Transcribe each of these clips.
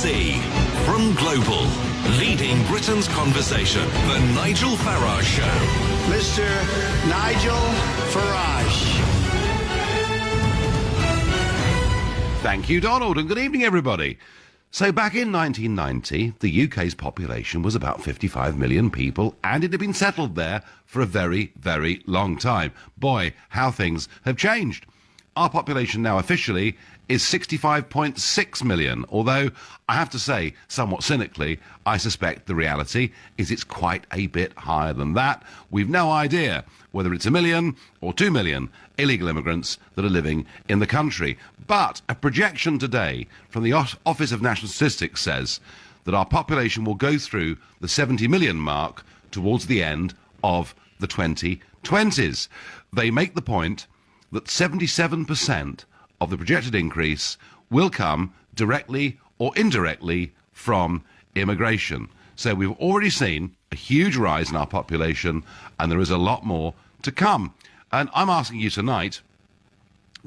LBC. From Global, leading Britain's conversation, The Nigel Farage Show. Mr. Nigel Farage. Thank you, Donald, and good evening, everybody. So back in 1990, the UK's population was about 55 million people, and it had been settled there for a very, very long time. Boy, how things have changed. Our population now officially is 65.6 million, although I have to say, somewhat cynically, I suspect the reality is it's quite a bit higher than that. We've no idea whether it's 1 million or 2 million illegal immigrants that are living in the country. But a projection today from the Office of National Statistics says that our population will go through the 70 million mark towards the end of the 2020s. They make the point that 77% of the projected increase will come directly or indirectly from immigration. So we've already seen a huge rise in our population, and there is a lot more to come. And I'm asking you tonight,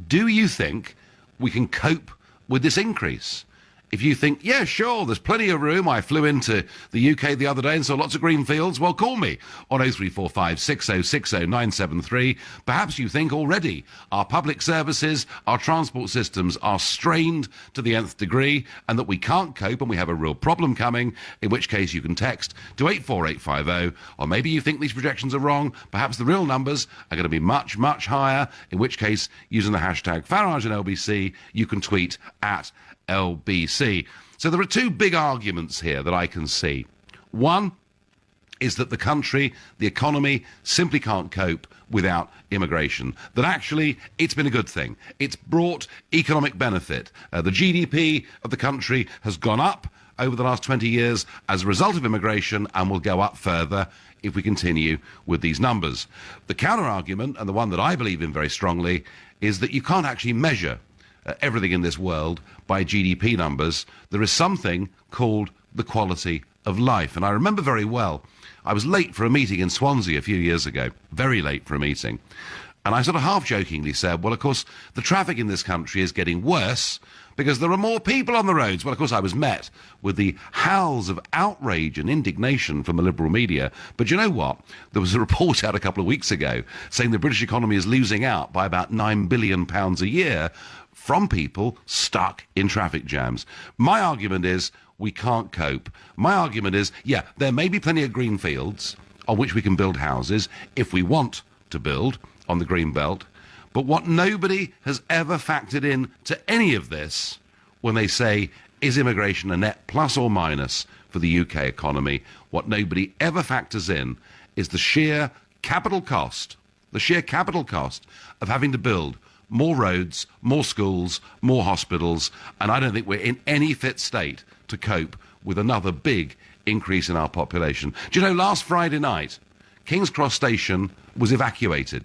do you think we can cope with this increase? If you think, yeah, sure, there's plenty of room. I flew into the UK the other day and saw lots of green fields. Well, call me on 0345 6060 973. Perhaps you think already our public services, our transport systems are strained to the nth degree and that we can't cope and we have a real problem coming, in which case you can text to 84850. Or maybe you think these projections are wrong. Perhaps the real numbers are going to be much, much higher, in which case, using the hashtag Farage and LBC, you can tweet at LBC. So there are two big arguments here that I can see. One is that the country, the economy, simply can't cope without immigration. That actually it's been a good thing. It's brought economic benefit. The GDP of the country has gone up over the last 20 years as a result of immigration and will go up further if we continue with these numbers. The counter-argument, and the one that I believe in very strongly, is that you can't actually measure everything in this world by GDP numbers. There is something called the quality of life. And I remember very well, I was late for a meeting in Swansea a few years ago, very late for a meeting. And I sort of half-jokingly said, well, of course, the traffic in this country is getting worse because there are more people on the roads. Well, of course, I was met with the howls of outrage and indignation from the liberal media. But you know what? There was a report out a couple of weeks ago saying the British economy is losing out by about £9 billion a year from people stuck in traffic jams. My argument is we can't cope. My argument is, yeah, there may be plenty of green fields on which we can build houses if we want to build on the green belt. But what nobody has ever factored in to any of this when they say, is immigration a net plus or minus for the UK economy? What nobody ever factors in is the sheer capital cost of having to build more roads, more schools, more hospitals, and I don't think we're in any fit state to cope with another big increase in our population. Do you know, last Friday night, King's Cross Station was evacuated.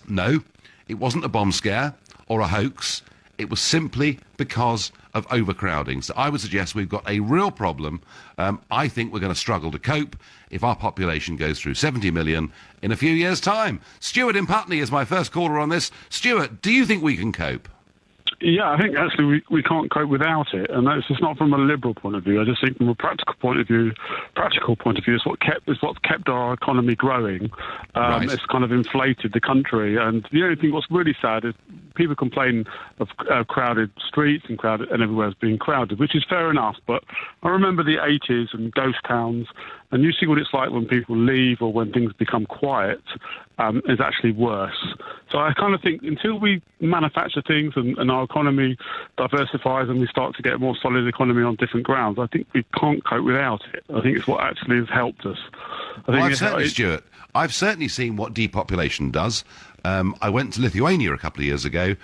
No, it wasn't a bomb scare or a hoax. It was simply because of overcrowding. So I would suggest we've got a real problem. I think we're going to struggle to cope if our population goes through 70 million in a few years' time. Stuart in Putney is my first caller on this. Stuart, do you think we can cope? Yeah, I think actually we can't cope without it, and that's just not from a liberal point of view. I just think from a practical point of view, it's what's kept our economy growing. Right. It's kind of inflated the country, and the only thing what's really sad is people complain of crowded streets and everywhere's being crowded, which is fair enough. But I remember the 80s and ghost towns, and you see what it's like when people leave or when things become quiet. Is actually worse. So I kind of think until we manufacture things and our economy diversifies and we start to get a more solid economy on different grounds, I think we can't cope without it. I think it's what actually has helped us. Stuart, I've certainly seen what depopulation does. I went to Lithuania a couple of years ago,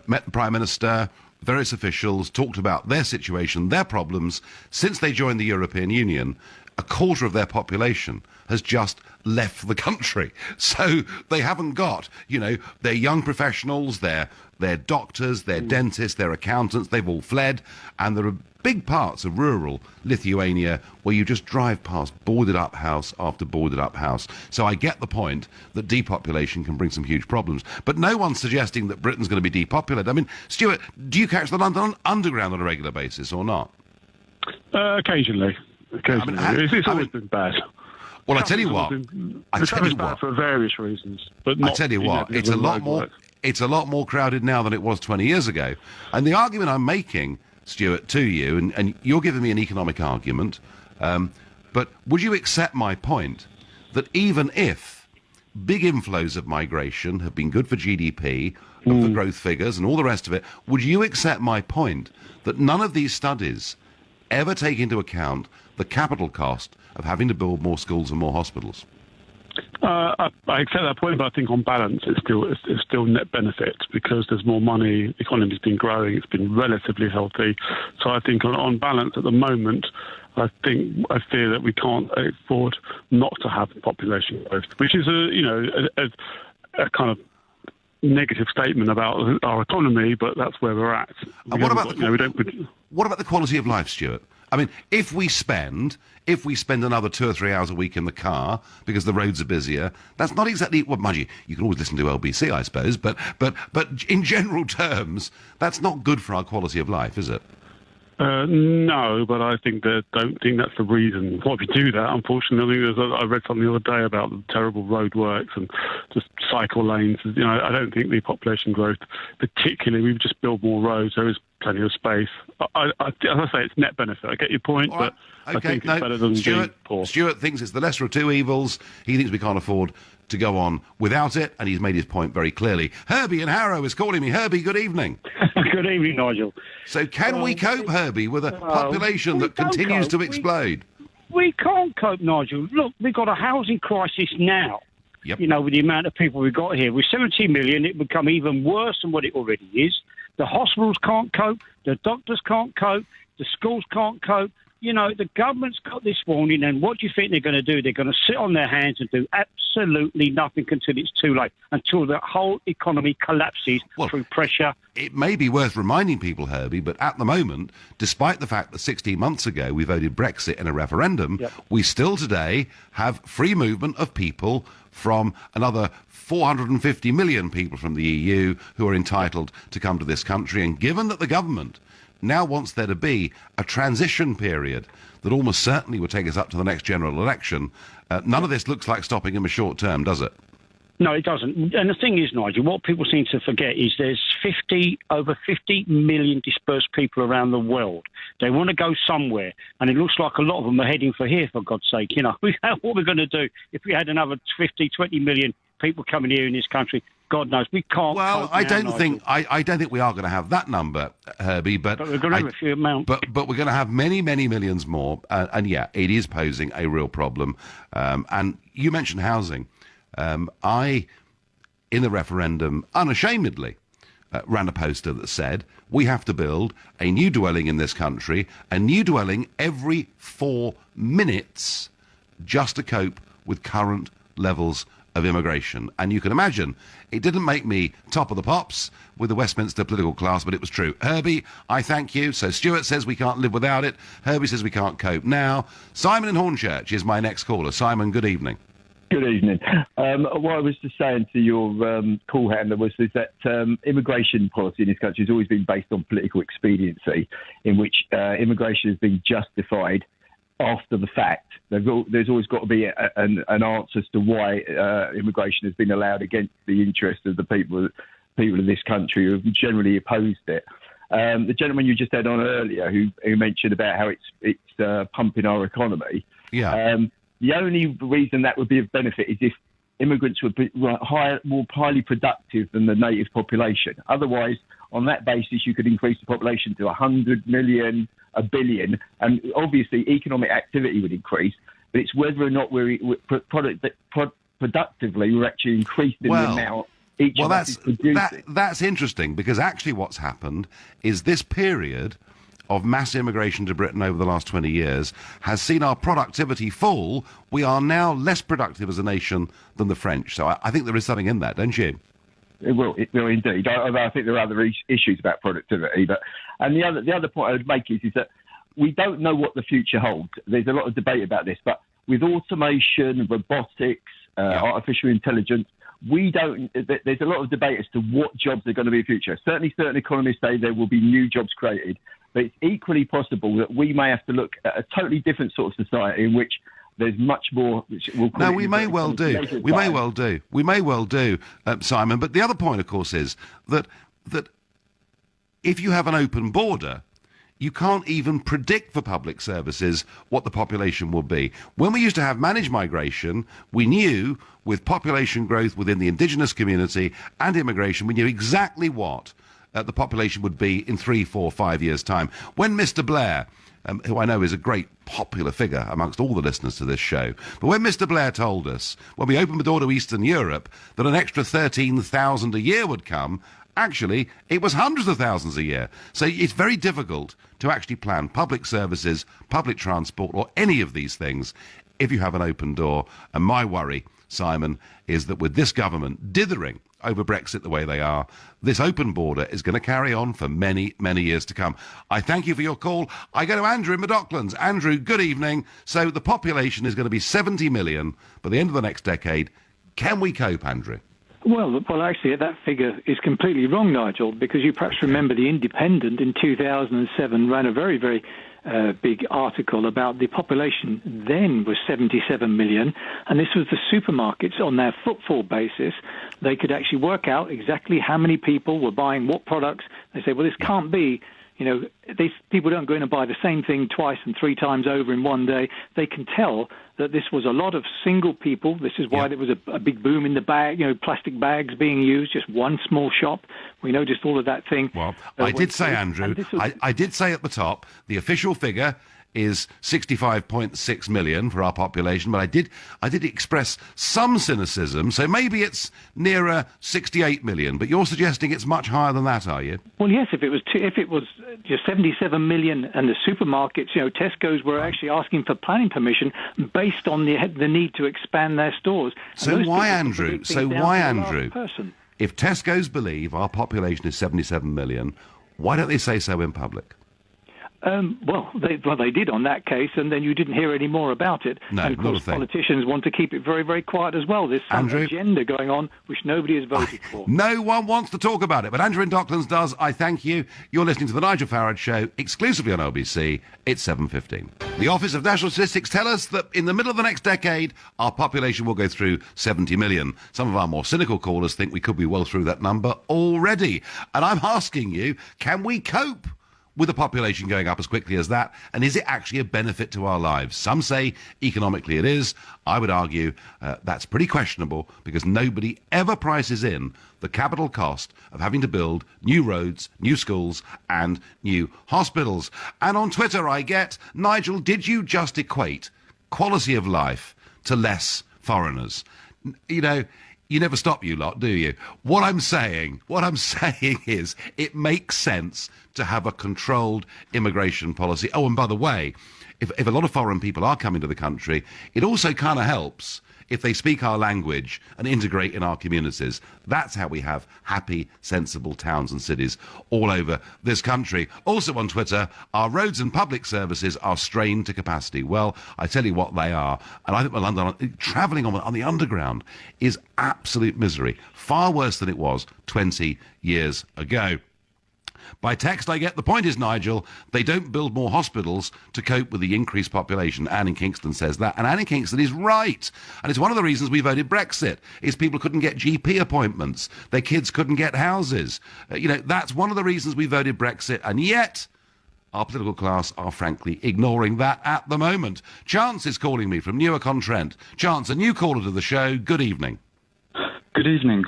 met the Prime Minister, various officials, talked about their situation, their problems. Since they joined the European Union, a quarter of their population has just left the country. So they haven't got, their young professionals, their doctors, their dentists, their accountants, they've all fled. And there are big parts of rural Lithuania where you just drive past boarded up house after boarded up house. So I get the point that depopulation can bring some huge problems. But no one's suggesting that Britain's going to be depopulated. I mean, Stuart, do you catch the London Underground on a regular basis or not? Occasionally. It's always been bad. Well, I tell you what. For various reasons. But not, I tell you what, it's a lot more. It's a lot more crowded now than it was 20 years ago. And the argument I'm making, Stuart, to you, and you're giving me an economic argument, but would you accept my point that even if big inflows of migration have been good for GDP and for growth figures and all the rest of it, would you accept my point that none of these studies ever take into account the capital cost of having to build more schools and more hospitals? I accept that point, but I think on balance it's still net benefit because there's more money, the economy's been growing, it's been relatively healthy. So I think on balance at the moment, I fear that we can't afford not to have population growth, which is a kind of negative statement about our economy, but that's where we're at. And what about the quality of life, Stuart? I mean, if we spend another 2 or 3 hours a week in the car because the roads are busier, that's not exactly, well, mind you, you can always listen to LBC, I suppose, but in general terms, that's not good for our quality of life, is it? No, but I don't think that's the reason why we do that. Unfortunately, I read something the other day about the terrible roadworks and just cycle lanes. I don't think the population growth, particularly, we've just built more roads. There is plenty of space. As I say, it's net benefit. I get your point, right. But I think it's better than being poor. Stuart thinks it's the lesser of two evils. He thinks we can't afford to go on without it, and he's made his point very clearly. Herbie in Harrow is calling me. Herbie, good evening. Good evening, Nigel. So can we cope, Herbie, with a population that continues to explode? We can't cope, Nigel. Look, we've got a housing crisis now. Yep. With the amount of people we've got here. With 70 million, it will become even worse than what it already is. The hospitals can't cope. The doctors can't cope. The schools can't cope. The government's got this warning, and what do you think they're going to do? They're going to sit on their hands and do absolutely nothing until it's too late, until the whole economy collapses through pressure. It may be worth reminding people, Herbie, but at the moment, despite the fact that 16 months ago we voted Brexit in a referendum, we still today have free movement of people from another 450 million people from the EU who are entitled to come to this country. And given that the government now wants there to be a transition period that almost certainly would take us up to the next general election, none of this looks like stopping in the short term, does it? No, it doesn't. And the thing is, Nigel, what people seem to forget is there's over 50 million dispersed people around the world. They want to go somewhere, and it looks like a lot of them are heading for here, for God's sake. What we're going to do if we had another 50, 20 million people coming here in this country? God knows, we can't. Well, I don't think we are going to have that number, Herbie. But we're going to have a few amount. But we're going to have many, many millions more. And yeah, it is posing a real problem. And you mentioned housing. I, in the referendum, unashamedly ran a poster that said we have to build a new dwelling in this country, a new dwelling every 4 minutes, just to cope with current levels of immigration. And you can imagine, it didn't make me top of the pops with the Westminster political class, but it was true. Herbie, I thank you. So Stuart says we can't live without it. Herbie says we can't cope now. Simon in Hornchurch is my next caller. Simon, good evening. Good evening. What I was just saying to your call handler is that immigration policy in this country has always been based on political expediency, in which immigration has been justified after the fact. There's always got to be an answer as to why immigration has been allowed against the interests of the people of this country who have generally opposed it. The gentleman you just had on earlier, who mentioned about how it's pumping our economy. Yeah. The only reason that would be of benefit is if immigrants would be more highly productive than the native population. Otherwise, on that basis, you could increase the population to 100 million, 1 billion, and obviously economic activity would increase. But it's whether or not we're productively we're actually increasing the amount each of us is producing. That's interesting, because actually what's happened is this period of mass immigration to Britain over the last 20 years has seen our productivity fall. We are now less productive as a nation than the French. So I think there is something in that, don't you? It will indeed. I think there are other issues about productivity, and the other point I would make is that we don't know what the future holds. There's a lot of debate about this, but with automation, robotics, artificial intelligence, there's a lot of debate as to what jobs are going to be in the future. Certainly certain economists say there will be new jobs created, But it's equally possible that we may have to look at a totally different sort of society in which there's much more. No, we may well do. We may well do. We may well do, Simon. But the other point, of course, is that if you have an open border, you can't even predict for public services what the population will be. When we used to have managed migration, we knew with population growth within the indigenous community and immigration, we knew exactly what the population would be in 3, 4, 5 years' time. When Mr. Blair, who I know is a great popular figure amongst all the listeners to this show, but when Mr. Blair told us, when we opened the door to Eastern Europe, that an extra 13,000 a year would come, actually, it was hundreds of thousands a year. So it's very difficult to actually plan public services, public transport, or any of these things if you have an open door. And my worry, Simon, is that with this government dithering over Brexit the way they are, this open border is going to carry on for many, many years to come. I thank you for your call. I go to Andrew in Docklands. Andrew, good evening. So the population is going to be 70 million by the end of the next decade. Can we cope, Andrew? Well, actually, that figure is completely wrong, Nigel, because you perhaps remember The Independent in 2007 ran a very, very big article about the population then was 77 million, and this was the supermarkets on their footfall basis. They could actually work out exactly how many people were buying what products. They say, well, this can't be, these people don't go in and buy the same thing twice and 3 times over in one day. They can tell that this was a lot of single people. This is why there was a big boom in the bag, plastic bags being used, just one small shop. We noticed all of that thing. Well, I did say, Andrew, I did say at the top, the official figure is 65.6 million for our population, but I did express some cynicism, so maybe it's nearer 68 million, but you're suggesting it's much higher than that, are you? Well, yes, if it was just 77 million and the supermarkets, Tesco's were actually asking for planning permission based on the need to expand their stores. So why, Andrew? If Tesco's believe our population is 77 million, why don't they say so in public? They did on that case, and then you didn't hear any more about it. No, and of course, politicians want to keep it very, very quiet as well. There's some agenda going on which nobody has voted for. No one wants to talk about it, but Andrew in Docklands does. I thank you. You're listening to the Nigel Farage Show, exclusively on LBC. It's 7:15. The Office of National Statistics tell us that in the middle of the next decade, our population will go through 70 million. Some of our more cynical callers think we could be well through that number already. And I'm asking you, can we cope with the population going up as quickly as that, and is it actually a benefit to our lives? Some say economically it is. I would argue that's pretty questionable, because nobody ever prices in the capital cost of having to build new roads, new schools, and new hospitals. And on Twitter I get, Nigel, did you just equate quality of life to less foreigners? You never stop, you lot, do you? What I'm saying is it makes sense to have a controlled immigration policy. Oh, and by the way, if a lot of foreign people are coming to the country, it also kind of helps if they speak our language and integrate in our communities. That's how we have happy, sensible towns and cities all over this country. Also on Twitter, our roads and public services are strained to capacity. Well, I tell you what they are. And I think London, travelling on the underground is absolute misery. Far worse than it was 20 years ago. By text, I get the point is, Nigel, they don't build more hospitals to cope with the increased population. Anne in Kingston says that. And Anne in Kingston is right. And it's one of the reasons we voted Brexit, is people couldn't get GP appointments. Their kids couldn't get houses. That's one of the reasons we voted Brexit. And yet, our political class are frankly ignoring that at the moment. Chance is calling me from Newark-on-Trent. Chance, a new caller to the show. Good evening. Good evening.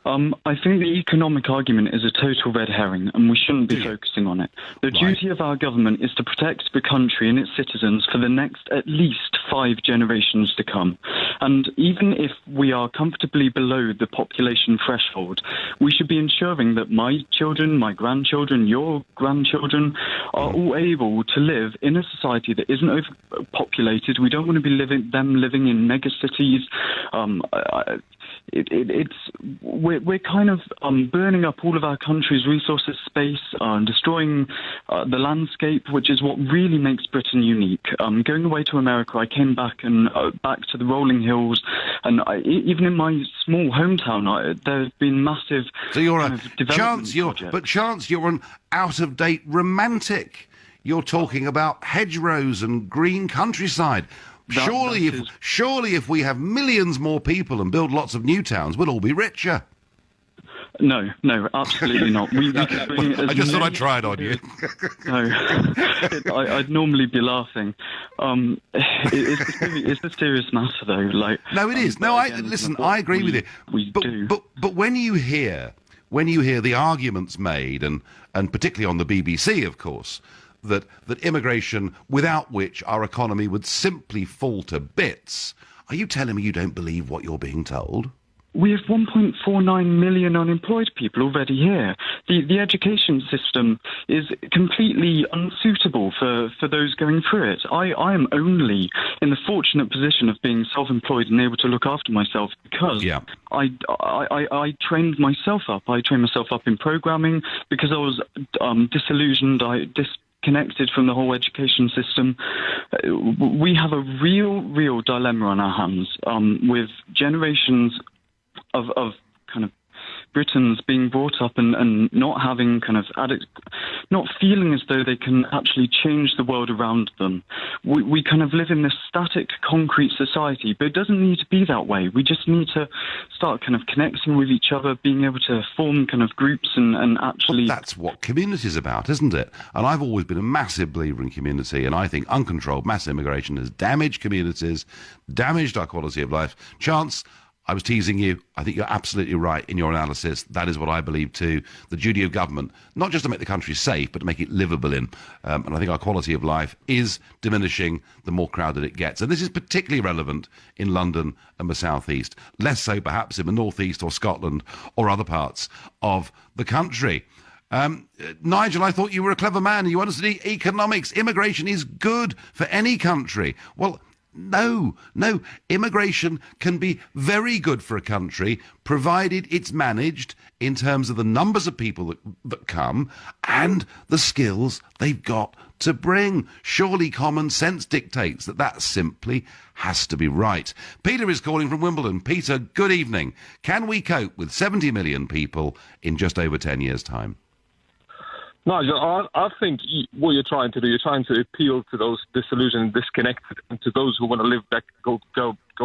I think the economic argument is a total red herring, and we shouldn't be focusing on it. The duty of our government is to protect the country and its citizens for the next at least 5 generations to come. And even if we are comfortably below the population threshold, we should be ensuring that my children, my grandchildren, your grandchildren are all able to live in a society that isn't overpopulated. We don't want to be living in mega cities. We're kind of burning up all of our country's resources, space, destroying the landscape, which is what really makes Britain unique. Going away to America, I came back to the rolling hills, and even in my small hometown, there have been massive. So you're Chance, you're an out-of-date romantic. you're talking about hedgerows and green countryside. Surely if we have millions more people and build lots of new towns, we'll all be richer. No, absolutely not. We could bring I just thought I'd try it on you. No, I'd normally be laughing. It's a serious matter, though. No, it is. No, listen. I agree with you. But when you hear the arguments made, and particularly on the BBC, of course, that immigration, without which our economy would simply fall to bits, are you telling me you don't believe what you're being told? We have 1.49 million unemployed people already here. The education system is completely unsuitable for those going through it. I am only in the fortunate position of being self-employed and able to look after myself because I trained myself up. I trained myself up in programming because I was disillusioned. Disconnected from the whole education system. We have a real dilemma on our hands with generations of kind of Britons being brought up and not having not feeling as though they can actually change the world around them. We kind of live in this static, concrete society, but it doesn't need to be that way. We just need to start kind of connecting with each other, being able to form kind of groups and actually... Well, that's what community is about, isn't it? And I've always been a massive believer in community, and I think uncontrolled mass immigration has damaged communities, damaged our quality of life. Chance, I was teasing you. I think you're absolutely right in your analysis. That is what I believe too. The duty of government, not just to make the country safe, but to make it livable in. And I think our quality of life is diminishing the more crowded it gets. And this is particularly relevant in London and the South East. Less so perhaps in the North East or Scotland or other parts of the country. Nigel, I thought you were a clever man and you understood economics. Immigration is good for any country. Well, no. Immigration can be very good for a country, provided it's managed in terms of the numbers of people that come and the skills they've got to bring. Surely common sense dictates that simply has to be right. Peter is calling from Wimbledon. Peter, good evening. Can we cope with 70 million people in just over 10 years' time? Nigel, I think what you're trying to do, you're trying to appeal to those disillusioned, disconnected, and to those who want to live back, go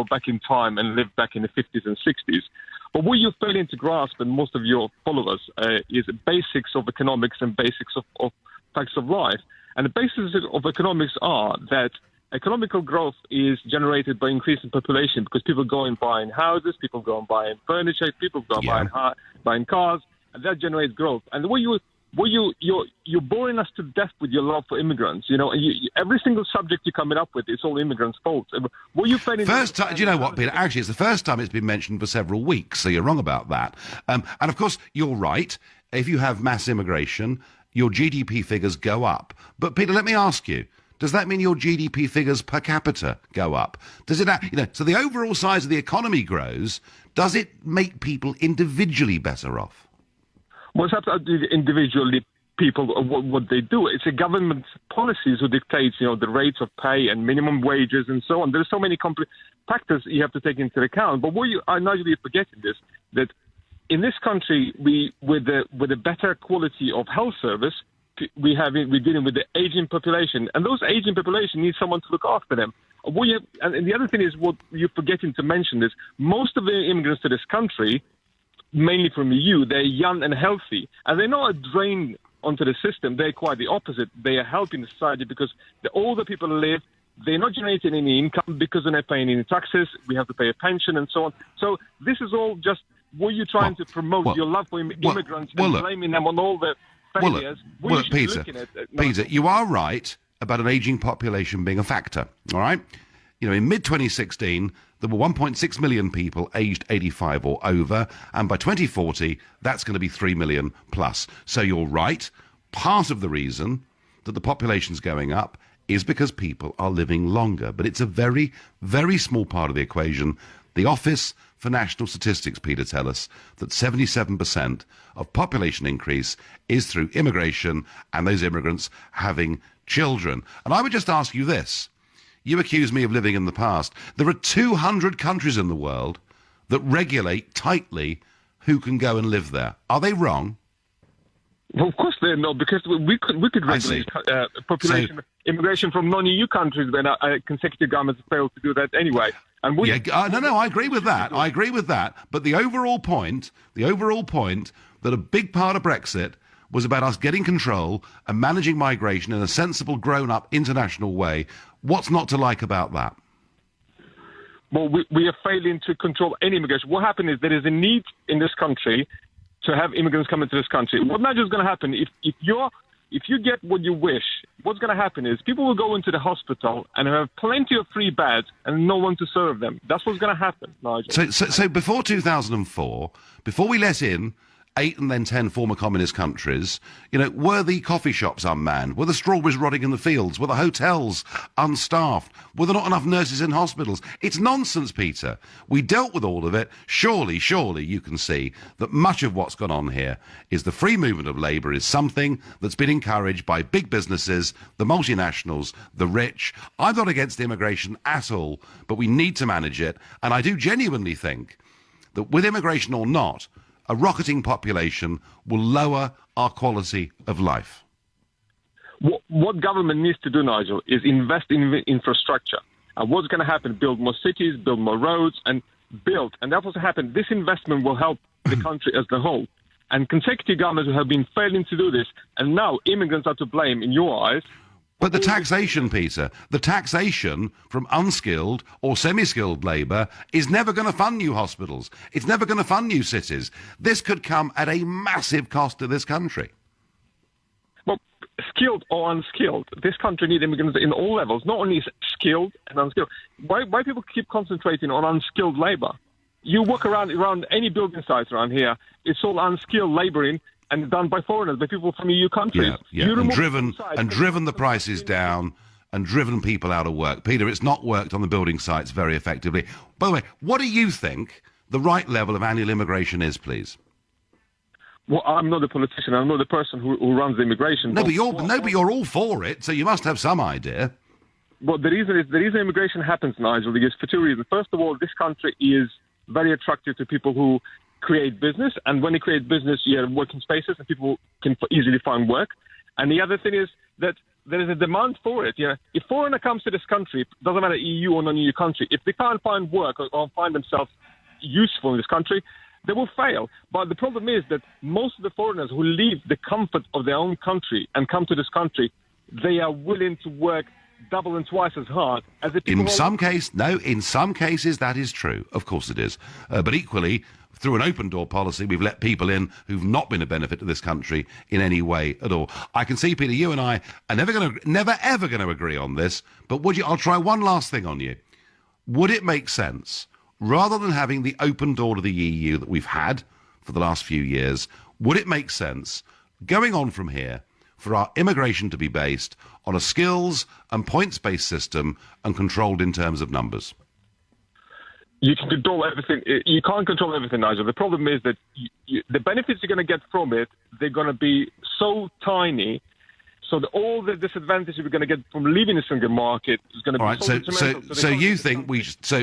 back in time and live back in the 50s and 60s. But what you're failing to grasp, and most of your followers, is basics of economics and basics of facts of life. And the basics of economics are that economical growth is generated by increasing population because people go and buying houses, people go and buying furniture, people go and buying cars, and that generates growth. And the way you're boring us to death with your love for immigrants. You know, every single subject you're coming up with, it's all immigrants' fault. Were you first time? Do you know what, Peter? Actually, it's the first time it's been mentioned for several weeks, so you're wrong about that. And of course, you're right. If you have mass immigration, your GDP figures go up. But Peter, let me ask you. Does that mean your GDP figures per capita go up? Does it, so the overall size of the economy grows. Does it make people individually better off? What's up to individually people, what they do? It's a government policies who dictates, the rates of pay and minimum wages and so on. There's so many factors you have to take into account. But Nigel, you're forgetting this, that in this country, with a better quality of health service, we're dealing with the aging population, and those aging population need someone to look after them. And the other thing is, what you're forgetting to mention is most of the immigrants to this country, mainly from EU, they're young and healthy, and they're not a drain onto the system. They're quite the opposite. They are helping society because the older people live, they're not generating any income because they're not paying any taxes. We have to pay a pension and so on. So this is all just what you're trying to promote, your love for immigrants and blaming them on all the failures. Peter, you are right about an ageing population being a factor, all right? In mid-2016, there were 1.6 million people aged 85 or over, and by 2040, that's going to be 3 million plus. So you're right. Part of the reason that the population's going up is because people are living longer, but it's a very, very small part of the equation. The Office for National Statistics, Peter, tell us that 77% of population increase is through immigration and those immigrants having children. And I would just ask you this. You accuse me of living in the past. There are 200 countries in the world that regulate tightly who can go and live there. Are they wrong? Well, of course they're not, because we could regulate population immigration from non-EU countries when consecutive governments failed to do that anyway. And no, I agree with that. I agree with that. But the overall point that a big part of Brexit was about us getting control and managing migration in a sensible, grown-up, international way. What's not to like about that? Well, we are failing to control any immigration. What happened is there is a need in this country to have immigrants come into this country. What now is going to happen if you get what you wish? What's going to happen is people will go into the hospital and have plenty of free beds and no one to serve them. That's what's going to happen, Nigel. So before 2004, before we let in 8 and then 10 former communist countries, were the coffee shops unmanned? Were the strawberries rotting in the fields? Were the hotels unstaffed? Were there not enough nurses in hospitals? It's nonsense, Peter. We dealt with all of it. Surely you can see that much of what's gone on here is the free movement of labour is something that's been encouraged by big businesses, the multinationals, the rich. I'm not against immigration at all, but we need to manage it. And I do genuinely think that with immigration or not, a rocketing population will lower our quality of life. What government needs to do, Nigel, is invest in infrastructure. And what's going to happen? Build more cities, build more roads, and build. And that's what's happened. This investment will help the country as a whole. And consecutive governments have been failing to do this. And now immigrants are to blame in your eyes. But the taxation, Peter, the taxation from unskilled or semi-skilled labour is never going to fund new hospitals. It's never going to fund new cities. This could come at a massive cost to this country. Well, skilled or unskilled, this country needs immigrants in all levels, not only skilled and unskilled. Why people keep concentrating on unskilled labour? You walk around any building sites around here, it's all unskilled labouring, and done by foreigners, by people from EU countries. Yeah. And driven the prices down and driven people out of work. Peter, it's not worked on the building sites very effectively. By the way, what do you think the right level of annual immigration is, please? Well, I'm not a politician. I'm not the person who runs the immigration. But you're all for it, so you must have some idea. Well, the reason immigration happens, Nigel, is for two reasons. First of all, this country is very attractive to people who create business, and when they create business, you have working spaces and people can easily find work. And the other thing is that there is a demand for it. If foreigner comes to this country, doesn't matter EU or non-EU country, if they can't find work or find themselves useful in this country, they will fail. But the problem is that most of the foreigners who leave the comfort of their own country and come to this country, they are willing to work double and twice as hard as the people. In some cases that is true. Of course it is. But equally, through an open door policy, we've let people in who've not been a benefit to this country in any way at all. I can see, Peter, you and I are never ever going to agree on this, but I'll try one last thing on you. Would it make sense, rather than having the open door to the EU that we've had for the last few years, would it make sense, going on from here, for our immigration to be based on a skills and points-based system and controlled in terms of numbers? You can control everything. You can't control everything, Nigel. The problem is that the benefits you're going to get from it, they're going to be so tiny, so that all the disadvantages you're going to get from leaving the single market is going to be so detrimental. So you think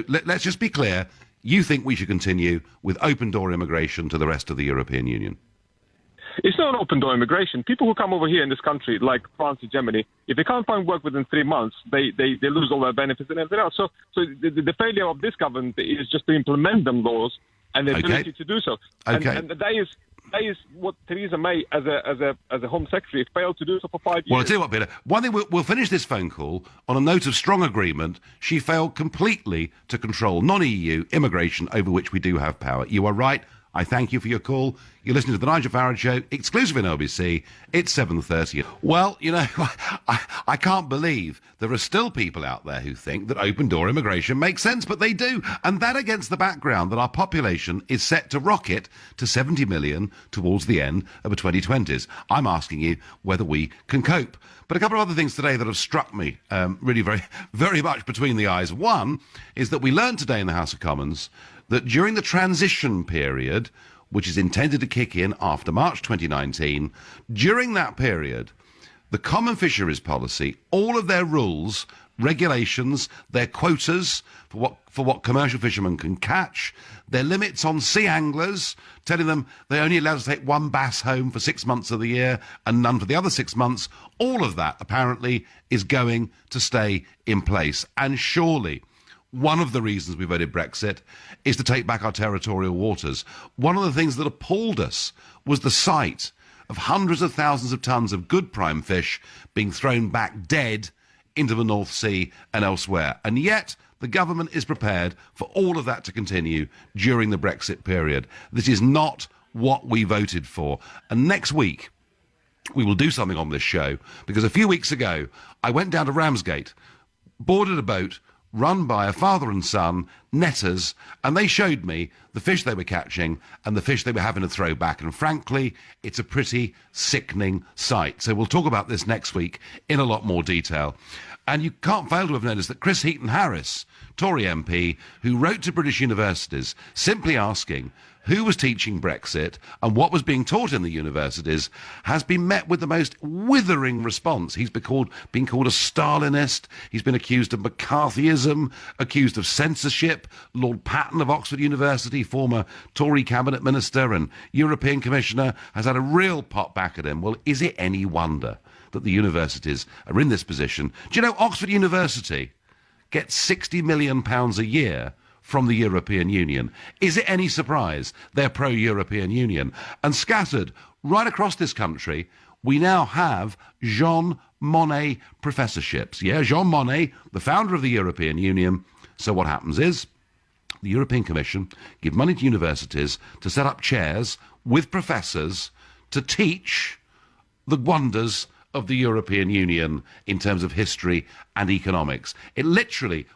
let's just be clear, you think we should continue with open-door immigration to the rest of the European Union? It's not an open-door immigration. People who come over here in this country, like France and Germany, if they can't find work within 3 months, they lose all their benefits and everything else. So the failure of this government is just to implement them laws and the ability to do so. Okay. And that is what Theresa May, as a Home Secretary, failed to do so for 5 years. Well, I'll tell you what, Peter. One thing, we'll finish this phone call on a note of strong agreement. She failed completely to control non-EU immigration, over which we do have power. You are right. I thank you for your call. You're listening to the Nigel Farage Show, exclusive in LBC. It's 7:30. Well, I can't believe there are still people out there who think that open-door immigration makes sense, but they do. And that against the background that our population is set to rocket to 70 million towards the end of the 2020s. I'm asking you whether we can cope. But a couple of other things today that have struck me really very, very much between the eyes. One is that we learned today in the House of Commons that during the transition period, which is intended to kick in after March 2019, during that period, the Common Fisheries Policy, all of their rules regulations, their quotas for what commercial fishermen can catch, their limits on sea anglers, telling them they're only allowed to take one bass home for 6 months of the year and none for the other 6 months. All of that, apparently, is going to stay in place. And surely one of the reasons we voted Brexit is to take back our territorial waters. One of the things that appalled us was the sight of hundreds of thousands of tons of good prime fish being thrown back dead into the North Sea and elsewhere. And yet the government is prepared for all of that to continue during the Brexit period. This is not what we voted for. And next week, we will do something on this show, because a few weeks ago, I went down to Ramsgate, boarded a boat run by a father and son, netters, and they showed me the fish they were catching and the fish they were having to throw back. And frankly, it's a pretty sickening sight. So we'll talk about this next week in a lot more detail. And you can't fail to have noticed that Chris Heaton-Harris, Tory MP, who wrote to British universities simply asking who was teaching Brexit and what was being taught in the universities, has been met with the most withering response. He's been called a Stalinist. He's been accused of McCarthyism, accused of censorship. Lord Patton of Oxford University, former Tory cabinet minister and European commissioner, has had a real pot back at him. Well, is it any wonder that the universities are in this position? Do you know Oxford University gets £60 million a year from the European Union? Is it any surprise they're pro-European Union? And scattered right across this country, we now have Jean Monnet professorships. Yeah, Jean Monnet, the founder of the European Union. So what happens is the European Commission give money to universities to set up chairs with professors to teach the wonders of the European Union in terms of history and economics. It literally,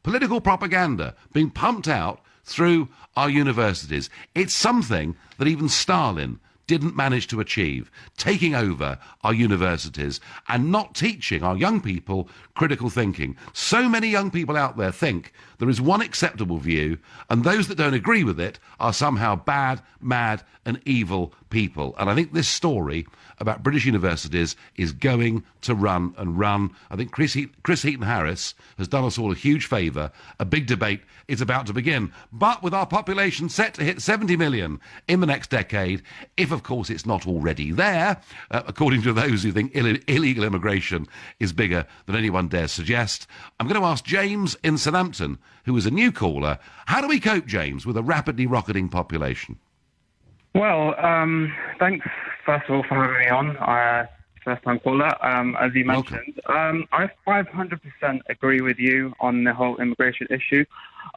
political propaganda being pumped out through our universities. It's something that even Stalin didn't manage to achieve, taking over our universities and not teaching our young people critical thinking. So many young people out there think there is one acceptable view, and those that don't agree with it are somehow bad, mad, and evil people. And I think this story about British universities is going to run and run. I think Chris Heaton-Harris has done us all a huge favour. A big debate is about to begin. But with our population set to hit 70 million in the next decade, if of course it's not already there, according to those who think illegal immigration is bigger than anyone dares suggest, I'm going to ask James in Southampton, who is a new caller, how do we cope, James, with a rapidly rocketing population? Well, thanks, first of all, for having me on. First-time caller, as you mentioned. I 500% agree with you on the whole immigration issue.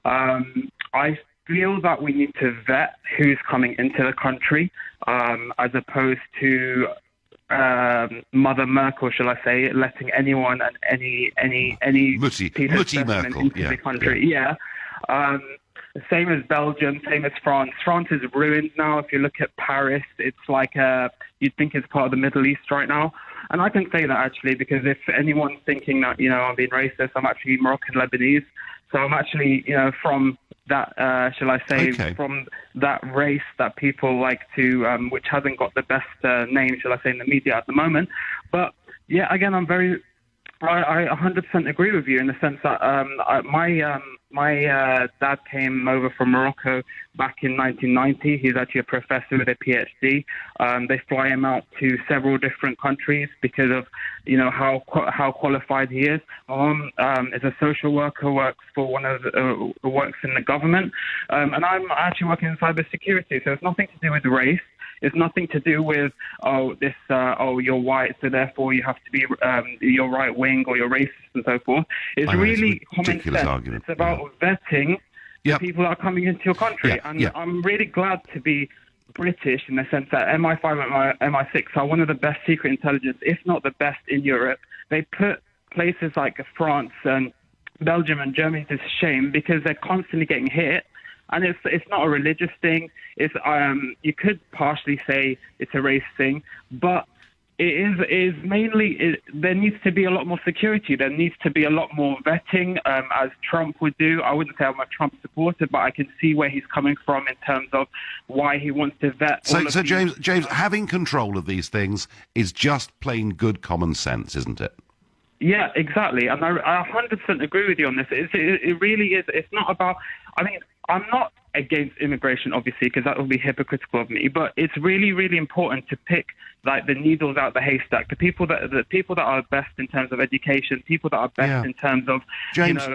I feel that we need to vet who's coming into the country, as opposed to Mother Merkel, shall I say, letting anyone and any piece of specimen into the country. Yeah. Same as Belgium, same as France. France is ruined now. If you look at Paris, it's like you'd think it's part of the Middle East right now. And I can say that actually because if anyone's thinking that, I'm being racist, I'm actually Moroccan Lebanese. So I'm actually, from that, shall I say, from that race that people like to, which hasn't got the best name, shall I say, in the media at the moment. But yeah, again, I 100% agree with you in the sense that my dad came over from Morocco back in 1990. He's actually a professor with a PhD. They fly him out to several different countries because of how qualified he is. My mom is a social worker, works in the government, and I'm actually working in cybersecurity. So it's nothing to do with race. It's nothing to do with, you're white, so therefore you have to be, you're right wing or you're racist and so forth. It's really common sense. Argument. It's about vetting the people that are coming into your country. I'm really glad to be British in the sense that MI5 and MI6 are one of the best secret intelligence, if not the best in Europe. They put places like France and Belgium and Germany to shame because they're constantly getting hit. And it's not a religious thing. It's you could partially say it's a race thing, but it is mainly there needs to be a lot more security. There needs to be a lot more vetting, as Trump would do. I wouldn't say I'm a Trump supporter, but I can see where he's coming from in terms of why he wants to vet. So James, having control of these things is just plain good common sense, isn't it? Yeah, exactly. And I 100% agree with you on this. It really is. It's not about, I mean, I'm not against immigration, obviously, because that would be hypocritical of me, but it's really, really important to pick like the needles out the haystack, the people that are best in terms of education, people that are best in terms of, James,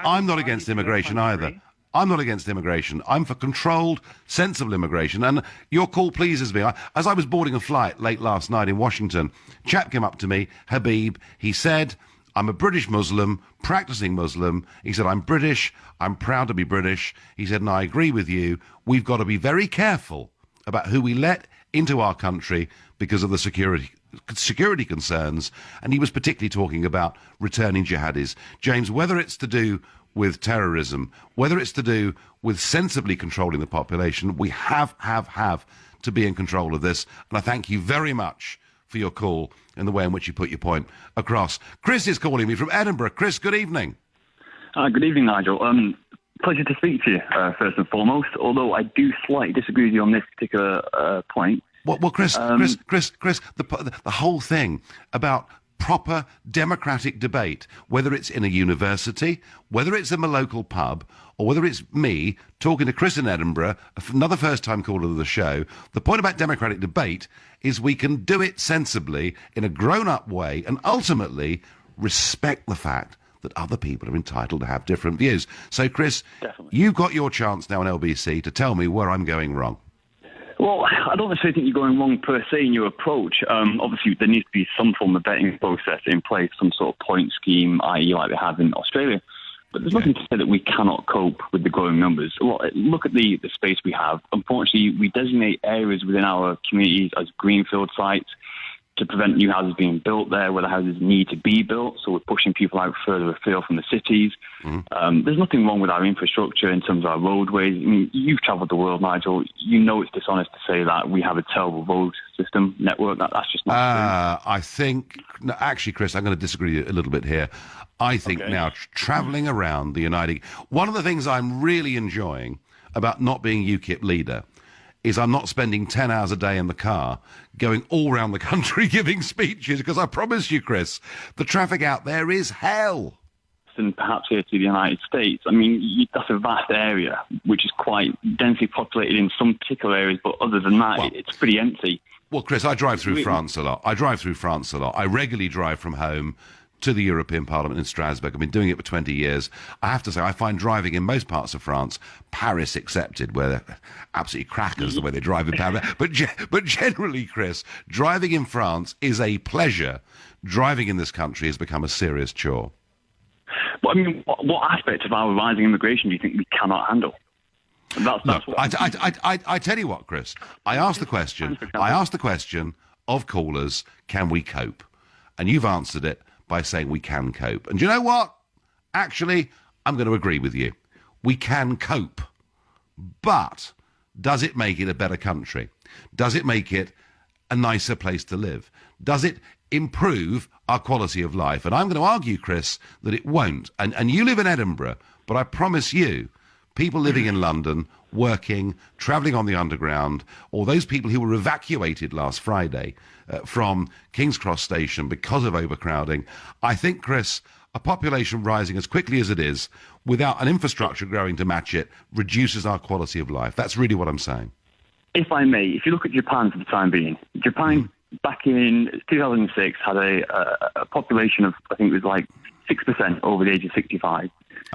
I'm not against immigration either. I'm not against immigration. I'm for controlled, sensible immigration. And your call pleases me. As I was boarding a flight late last night in Washington, a chap came up to me, Habib. He said, I'm a British Muslim, practicing Muslim. He said, I'm British. I'm proud to be British. He said, and I agree with you. We've got to be very careful about who we let into our country because of the security concerns. And he was particularly talking about returning jihadis. James, whether it's to do with terrorism, whether it's to do with sensibly controlling the population, we have to be in control of this. And I thank you very much for your call and the way in which you put your point across. Chris is calling me from Edinburgh. Chris, good evening. Good evening, Nigel. Pleasure to speak to you, first and foremost, although I do slightly disagree with you on this particular point. Well, Chris, the whole thing about proper democratic debate, whether it's in a university, whether it's in a local pub, or whether it's me talking to Chris in Edinburgh, another first-time caller to the show, the point about democratic debate is we can do it sensibly in a grown-up way and ultimately respect the fact that other people are entitled to have different views. So, Chris, you've got your chance now on LBC to tell me where I'm going wrong. Well, I don't necessarily think you're going wrong per se in your approach. Obviously, there needs to be some form of vetting process in place, some sort of point scheme, i.e. like they have in Australia. But there's nothing to say that we cannot cope with the growing numbers. Well, look at the space we have. Unfortunately, we designate areas within our communities as greenfield sites to prevent new houses being built there where the houses need to be built. So we're pushing people out further afield from the cities. There's nothing wrong with our infrastructure in terms of our roadways. I mean, you've travelled the world, Nigel. You know it's dishonest to say that we have a terrible road system network. That's just not true. I think, no, actually, Chris, I'm going to disagree a little bit here. I think now travelling around the one of the things I'm really enjoying about not being UKIP leader is I'm not spending 10 hours a day in the car going all around the country giving speeches, because I promise you, Chris, the traffic out there is hell. And perhaps here to the United States, I mean, that's a vast area, which is quite densely populated in some particular areas, but other than that, it's pretty empty. Well, Chris, I drive through France a lot. I regularly drive from home to the European Parliament in Strasbourg. I've been doing it for 20 years. I have to say, I find driving in most parts of France, Paris accepted, where they're absolutely crackers the way they drive in Paris. But generally, Chris, driving in France is a pleasure. Driving in this country has become a serious chore. But I mean, what aspect of our rising immigration do you think we cannot handle? I tell you what, Chris. I asked the question of callers, can we cope? And you've answered it by saying we can cope. And do you know what? Actually, I'm going to agree with you. We can cope. But does it make it a better country? Does it make it a nicer place to live? Does it improve our quality of life? And I'm going to argue, Chris, that it won't. And you live in Edinburgh, but I promise you, people living in London, working, travelling on the underground, or those people who were evacuated last Friday from King's Cross Station because of overcrowding, I think, Chris, a population rising as quickly as it is, without an infrastructure growing to match it, reduces our quality of life. That's really what I'm saying. If I may, if you look at Japan for the time being, Japan back in 2006 had a population of, I think it was like 6% over the age of 65.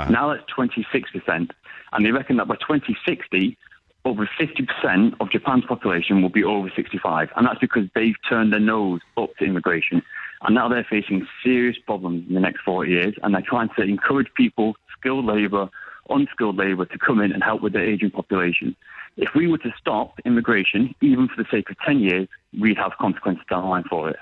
Now that's 26%. And they reckon that by 2060, over 50% of Japan's population will be over 65. And that's because they've turned their nose up to immigration. And now they're facing serious problems in the next 40 years. And they're trying to encourage people, skilled labour, unskilled labour, to come in and help with their ageing population. If we were to stop immigration, even for the sake of 10 years, we'd have consequences down the line for it.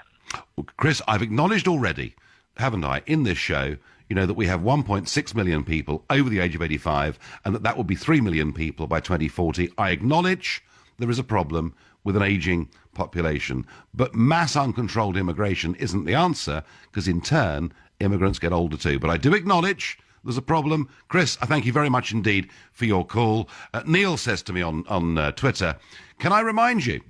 Well, Chris, I've acknowledged already, haven't I, in this show, you know, that we have 1.6 million people over the age of 85 and that would be 3 million people by 2040. I acknowledge there is a problem with an ageing population, but mass uncontrolled immigration isn't the answer, because in turn, immigrants get older too. But I do acknowledge there's a problem. Chris, I thank you very much indeed for your call. Neil says to me on Twitter, can I remind you,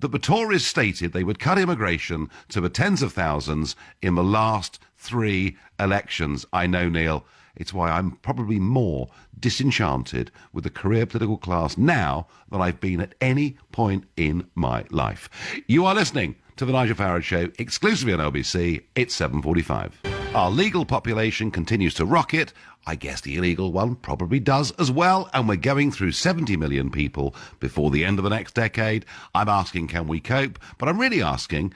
that the Tories stated they would cut immigration to the tens of thousands in the last 3 elections. I know, Neil. It's why I'm probably more disenchanted with the career political class now than I've been at any point in my life. You are listening to The Nigel Farage Show, exclusively on LBC. It's 7:45. Our legal population continues to rocket. I guess the illegal one probably does as well, and we're going through 70 million people before the end of the next decade. I'm asking, can we cope? But I'm really asking,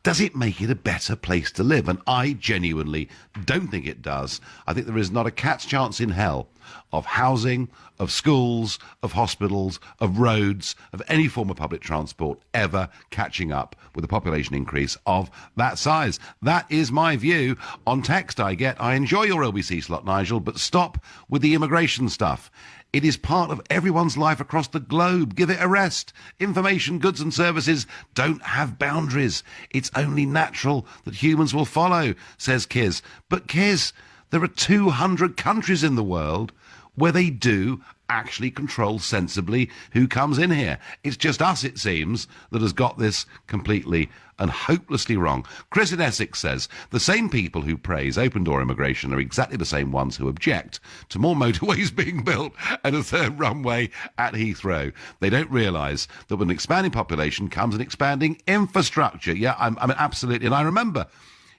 does it make it a better place to live? And I genuinely don't think it does. I think there is not a cat's chance in hell of housing, of schools, of hospitals, of roads, of any form of public transport ever catching up with a population increase of that size. That is my view. On text I enjoy your LBC slot, Nigel, but stop with the immigration stuff. It is part of everyone's life across the globe. Give it a rest. Information, goods and services don't have boundaries. It's only natural that humans will follow, says Kiz. But Kiz, there are 200 countries in the world where they do actually control sensibly who comes in here. It's just us, it seems, that has got this completely and hopelessly wrong. Chris in Essex says, the same people who praise open-door immigration are exactly the same ones who object to more motorways being built and a third runway at Heathrow. They don't realise that with an expanding population comes an expanding infrastructure. Yeah, I mean, absolutely. And I remember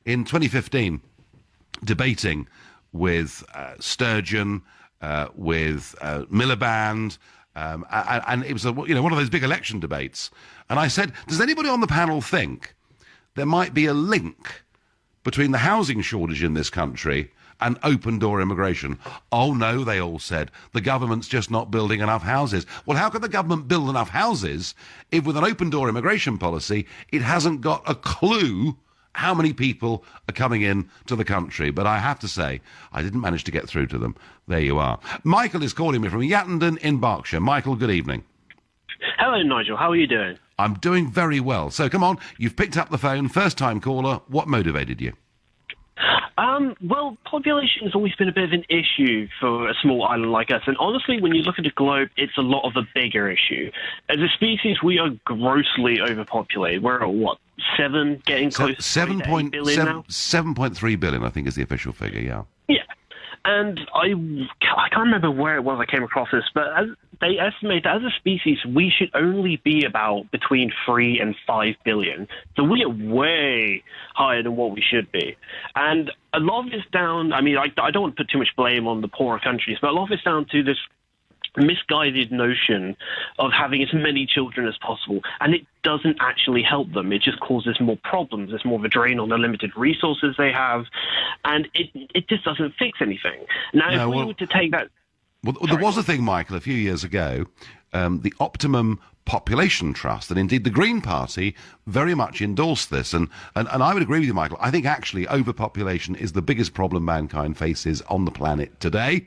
in 2015 debating with Sturgeon, with Miliband, and it was one of those big election debates. And I said, does anybody on the panel think there might be a link between the housing shortage in this country and open-door immigration? Oh, no, they all said. The government's just not building enough houses. Well, how can the government build enough houses if with an open-door immigration policy it hasn't got a clue how many people are coming in to the country? But I have to say, I didn't manage to get through to them. There you are. Michael is calling me from Yattendon in Berkshire. Michael, good evening. Hello, Nigel. How are you doing? I'm doing very well. So come on, you've picked up the phone, first-time caller. What motivated you? Well, population has always been a bit of an issue for a small island like us. And honestly, when you look at the globe, it's a lot of a bigger issue. As a species, we are grossly overpopulated. We're at, what, 7, getting close to 7.8 billion now? 7.3 billion, I think, is the official figure, yeah. Yeah. And I can't remember where it was I came across this, but they estimate that as a species, we should only be about between 3 and 5 billion. So we are way higher than what we should be. And a lot of it's down, I mean, I don't want to put too much blame on the poorer countries, but a lot of it's down to this misguided notion of having as many children as possible, and it doesn't actually help them. It just causes more problems. There's more of a drain on the limited resources they have, and it just doesn't fix anything. Now, if we were to take that... Well, there was a thing, Michael, a few years ago, the Optimum Population Trust, and indeed the Green Party very much endorsed this, and I would agree with you, Michael. I think actually overpopulation is the biggest problem mankind faces on the planet today.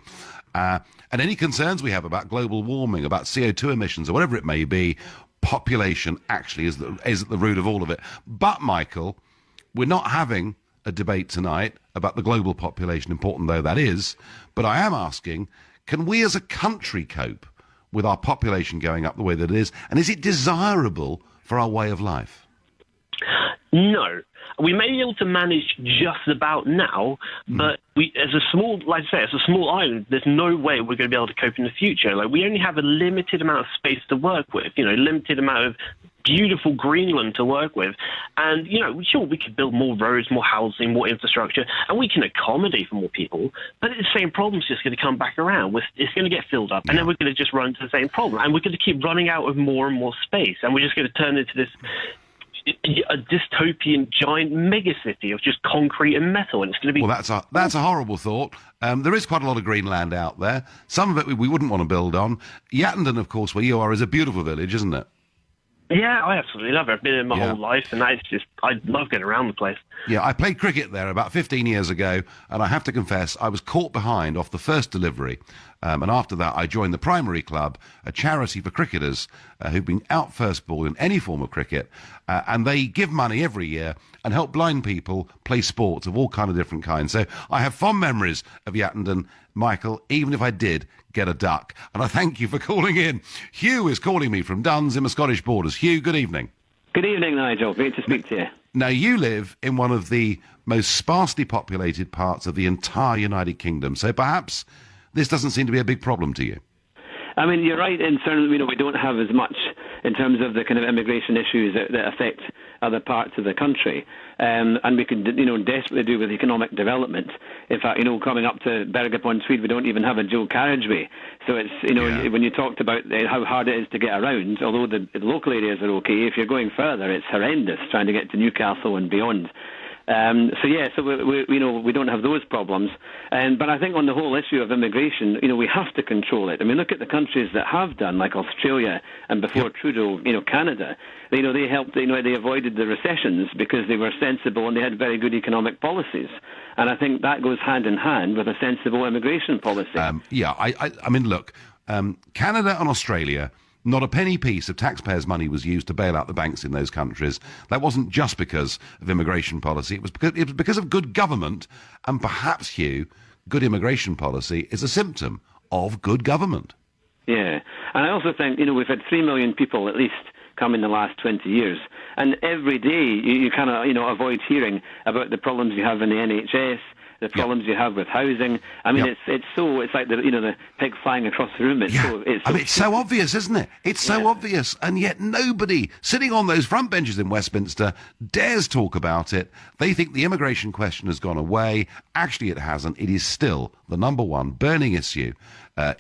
And any concerns we have about global warming, about CO2 emissions, or whatever it may be, population actually is at the root of all of it. But, Michael, we're not having a debate tonight about the global population, important though that is. But I am asking, can we as a country cope with our population going up the way that it is? And is it desirable for our way of life? No. We may be able to manage just about now, but as a small island, there's no way we're going to be able to cope in the future. Like, we only have a limited amount of space to work with, limited amount of beautiful Greenland to work with. And, sure, we could build more roads, more housing, more infrastructure, and we can accommodate for more people, but the same problem's just going to come back around. It's going to get filled up, and then we're going to just run into the same problem, and we're going to keep running out of more and more space, and we're just going to turn into this a dystopian giant megacity of just concrete and metal, and it's going to be... Well, that's a horrible thought. There is quite a lot of green land out there. Some of it we wouldn't want to build on. Yattendon, of course, where you are, is a beautiful village, isn't it? Yeah, I absolutely love it. I've been in my whole life, and I love getting around the place. Yeah, I played cricket there about 15 years ago, and I have to confess, I was caught behind off the first delivery. And after that, I joined the Primary Club, a charity for cricketers who've been out first ball in any form of cricket. And they give money every year and help blind people play sports of all kind of different kinds. So I have fond memories of Yattendon, Michael, even if I did get a duck. And I thank you for calling in. Hugh is calling me from Duns in the Scottish Borders. Hugh, good evening. Good evening, Nigel. Great to speak to you. Now, you live in one of the most sparsely populated parts of the entire United Kingdom, so perhaps this doesn't seem to be a big problem to you. I mean, you're right in terms, we don't have as much in terms of the kind of immigration issues that affect other parts of the country. And we could, desperately do with economic development. In fact, coming up to Berg-upon-Tweed, we don't even have a dual carriageway. So it's, when you talked about how hard it is to get around, although the local areas are okay, if you're going further, it's horrendous trying to get to Newcastle and beyond. So we don't have those problems. But I think on the whole issue of immigration, we have to control it. I mean, look at the countries that have done, like Australia and before Trudeau, Canada. They helped, they avoided the recessions because they were sensible and they had very good economic policies. And I think that goes hand in hand with a sensible immigration policy. I mean, look, Canada and Australia, not a penny piece of taxpayers' money was used to bail out the banks in those countries. That wasn't just because of immigration policy. It was because of good government, and perhaps, Hugh, good immigration policy is a symptom of good government. Yeah, and I also think, we've had 3 million people at least come in the last 20 years, and every day you kind of, avoid hearing about the problems you have in the NHS, the problems you have with housing. I mean, it's like the pig flying across the room. It's so obvious, isn't it? It's so obvious, and yet nobody sitting on those front benches in Westminster dares talk about it. They think the immigration question has gone away. Actually, it hasn't. It is still the number one burning issue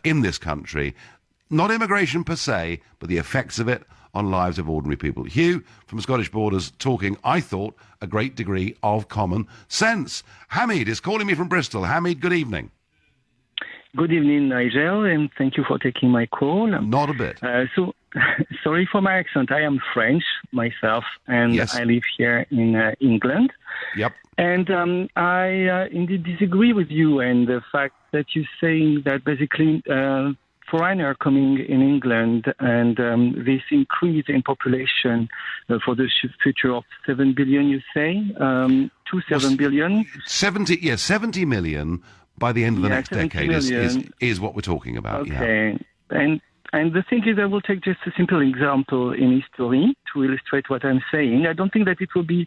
in this country. Not immigration per se, but the effects of it on lives of ordinary people. Hugh from Scottish Borders talking, I thought, a great degree of common sense. Hamid is calling me from Bristol. Hamid, good evening. Good evening, Nigel, and thank you for taking my call. Not a bit. Sorry for my accent. I am French myself, and I live here in England. Yep. And I indeed disagree with you and the fact that you're saying that basically foreigner coming in England and this increase in population for the future of 7 billion, you say, to 7 billion? 70 million by the end of the next decade is what we're talking about. Okay. Yeah. And the thing is, I will take just a simple example in history to illustrate what I'm saying. I don't think that it will be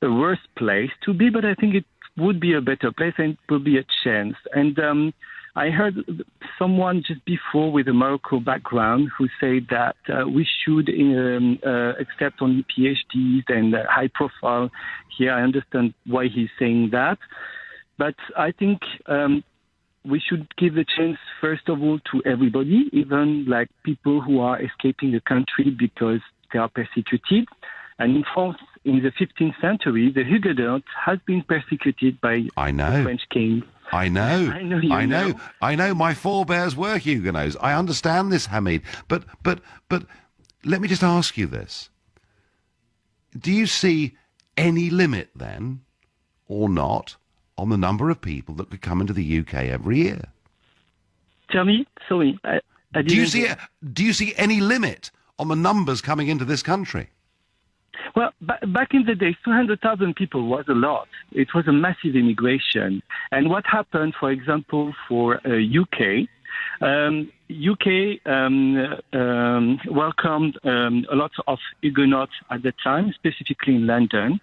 the worst place to be, but I think it would be a better place and it will be a chance. And I heard someone just before with a Morocco background who said that we should accept only PhDs and high profile. Here, I understand why he's saying that. But I think we should give the chance, first of all, to everybody, even like people who are escaping the country because they are persecuted. And in France, in the 15th century, the Huguenots has been persecuted by the French king. I know. My forebears were Huguenots. I understand this, Hamid. But let me just ask you this. Do you see any limit then, or not, on the number of people that could come into the UK every year? Tell me, sorry. Do you see any limit on the numbers coming into this country? Well, back in the day, 200,000 people was a lot. It was a massive immigration. And what happened, for example, for UK, UK welcomed a lot of Huguenots at the time, specifically in London.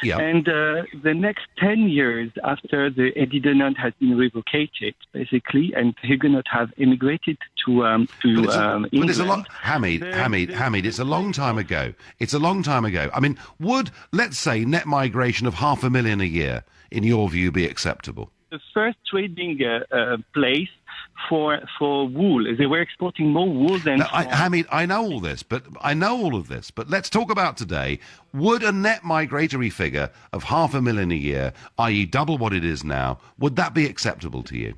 Yep. And the next 10 years after the Edit has been revocated, basically, and Huguenots have immigrated to England. But it's a lot, Hamid, it's a long time ago. It's a long time ago. I mean, would, let's say, net migration of 500,000 a year, in your view, be acceptable? The first trading place for wool. They were exporting more wool than... Hamid, I know all of this, but let's talk about today. Would a net migratory figure of 500,000 a year, i.e. double what it is now, would that be acceptable to you?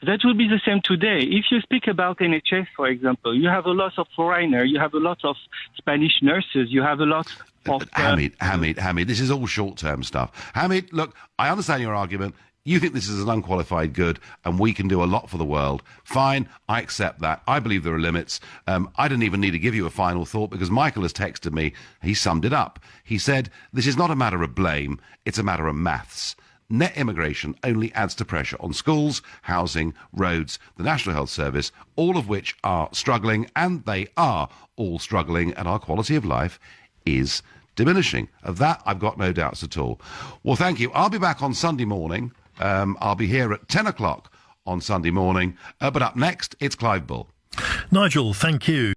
That would be the same today. If you speak about NHS, for example, you have a lot of foreigners, you have a lot of Spanish nurses, you have a lot of... Hamid, this is all short-term stuff. Hamid, look, I understand your argument. You think this is an unqualified good and we can do a lot for the world. Fine, I accept that. I believe there are limits. I didn't even need to give you a final thought because Michael has texted me. He summed it up. He said, this is not a matter of blame, it's a matter of maths. Net immigration only adds to pressure on schools, housing, roads, the National Health Service, all of which are struggling, and they are all struggling, and our quality of life is diminishing. Of that, I've got no doubts at all. Well, thank you. I'll be back on Sunday morning. I'll be here at 10 o'clock on Sunday morning. But up next, it's Clive Bull. Nigel, thank you.